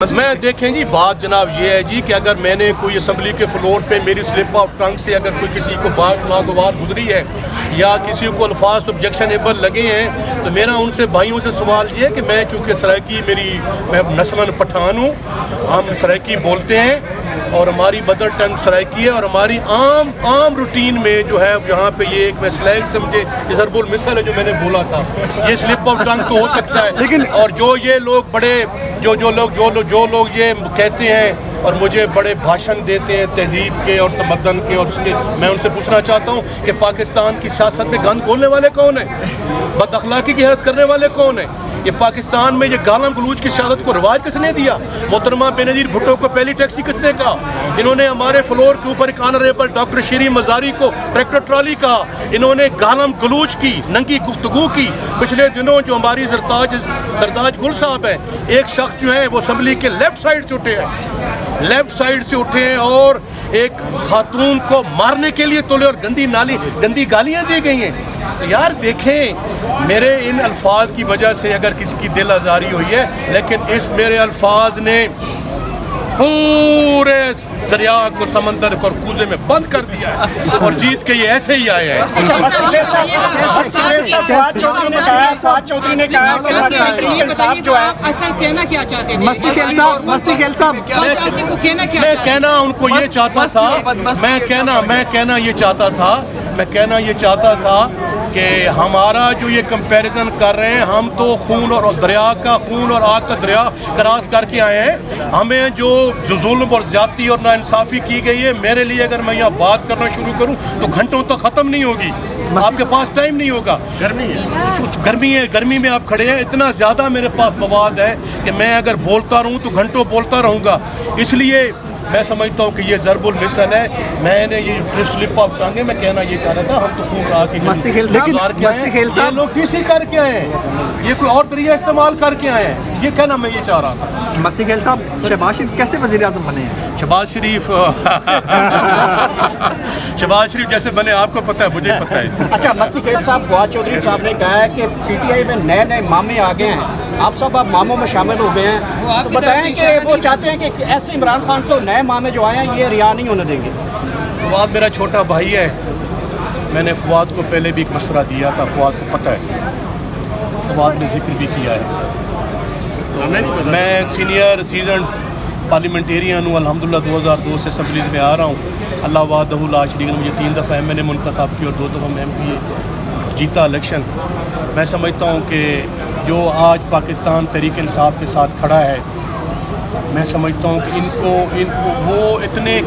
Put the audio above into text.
میں دیکھیں جی بات جناب یہ ہے جی کہ اگر میں نے کوئی اسمبلی کے فلور پہ میری سلپ آف ٹنگ سے اگر کوئی کسی کو بات ناگوار گزری ہے یا کسی کو الفاظ آبجیکشنیبل لگے ہیں تو میرا ان سے بھائیوں سے سوال یہ ہے کہ میں چونکہ سرائکی میں نسلاً پٹھان ہوں، ہم سرائکی بولتے ہیں اور ہماری مدر ٹنگ سرائکی ہے اور ہماری عام روٹین میں جو ہے یہاں پہ یہ ایک میں سلینگ سمجھے یہ ضرب المثل ہے جو میں نے بولا تھا، یہ سلپ آف ٹنگ تو ہو سکتا ہے لیکن اور جو یہ لوگ بڑے جو لوگ یہ کہتے ہیں اور مجھے بڑے بھاشن دیتے ہیں تہذیب کے اور تمدن کے اور اس کے، میں ان سے پوچھنا چاہتا ہوں کہ پاکستان کی سیاست میں گند کھولنے والے کون ہیں؟ بد اخلاقی کی حرکت کرنے والے کون ہیں؟ یہ پاکستان میں یہ گالم گلوچ کی سیاست کو رواج کس نے دیا؟ محترمہ بینظیر بھٹو کو پہلی ٹیکسی کس نے کہا؟ انہوں نے ہمارے فلور کے اوپر ایک آنریبل ڈاکٹر شیریں مزاری کو ٹریکٹر ٹرالی کہا، انہوں نے گالم گلوچ کی ننگی گفتگو کی۔ پچھلے دنوں جو ہماری سرتاج گل صاحب ہیں، ایک شخص جو ہے وہ اسمبلی کے لیفٹ سائڈ سے اٹھے ہیں اور ایک خاتون کو مارنے کے لیے تولے اور گندی گالیاں دی گئی ہیں۔ یار دیکھیں، میرے ان الفاظ کی وجہ سے اگر کسی کی دل آزاری ہوئی ہے، لیکن اس میرے الفاظ نے پورے دریا کو سمندر پر کوزے میں بند کر دیا ہے اور جیت کے یہ ایسے ہی آئے ہیں۔ فواد چودھری نے کہا کہ انصاف جو ہے اصل کہنا کیا چاہتے تھے؟ مستی خیل صاحب میں کہنا ان کو یہ چاہتا تھا کہ ہمارا جو یہ کمپیریزن کر رہے ہیں، ہم تو خون اور آگ کا دریا کراس کر کے آئے ہیں، ہمیں جو ظلم اور زیادتی اور ناانصافی کی گئی ہے، میرے لیے اگر میں یہاں بات کرنا شروع کروں تو گھنٹوں تک ختم نہیں ہوگی، آپ کے پاس ٹائم نہیں ہوگا۔ گرمی میں آپ کھڑے ہیں، اتنا زیادہ میرے پاس مواد ہے کہ میں اگر بولتا رہوں تو گھنٹوں بولتا رہوں گا۔ اس لیے میں سمجھتا ہوں کہ یہ ضرب المثل ہے، میں نے یہ سلپ آف ٹنگ ہے، میں کہنا یہ چاہ رہا تھا ہم تو خون رہا کے یہ لوگ ٹی سی کر کے آئے ہیں، یہ کوئی اور طریقہ استعمال کر کے آئے ہیں، یہ کہنا میں یہ چاہ رہا تھا۔ مستی خیل صاحب، شہباز شریف کیسے وزیر اعظم بنے ہیں؟ شہباز شریف جیسے بنے آپ کو پتہ ہے، مجھے پتہ ہے۔ اچھا مستی خیل صاحب، فواد چودھری صاحب نے کہا ہے کہ پی ٹی آئی میں نئے مامے آ گئے ہیں، آپ سب اب ماموں میں شامل ہو گئے ہیں، تو بتائیں کہ وہ چاہتے ہیں کہ ایسے عمران خان کو نئے مامے جو آئے ہیں یہ رہا نہیں ہونے دیں گے۔ فواد میرا چھوٹا بھائی ہے، میں نے فواد کو پہلے بھی ایک مشورہ دیا تھا، فواد کو پتہ ہے، فواد نے ذکر بھی کیا ہے۔ تو میں سینئر سیزنڈ پارلیمنٹیرین ہوں، الحمدللہ 2002 سے اسمبلیز میں آ رہا ہوں، اللہ وحدہ لا شریک لہ، مجھے 3 دفعہ میں نے منتخب کی اور 2 دفعہ میں MP جیتا الیکشن۔ میں سمجھتا ہوں کہ جو آج پاکستان تحریک انصاف کے ساتھ کھڑا ہے، میں سمجھتا ہوں کہ ان کو وہ اتنے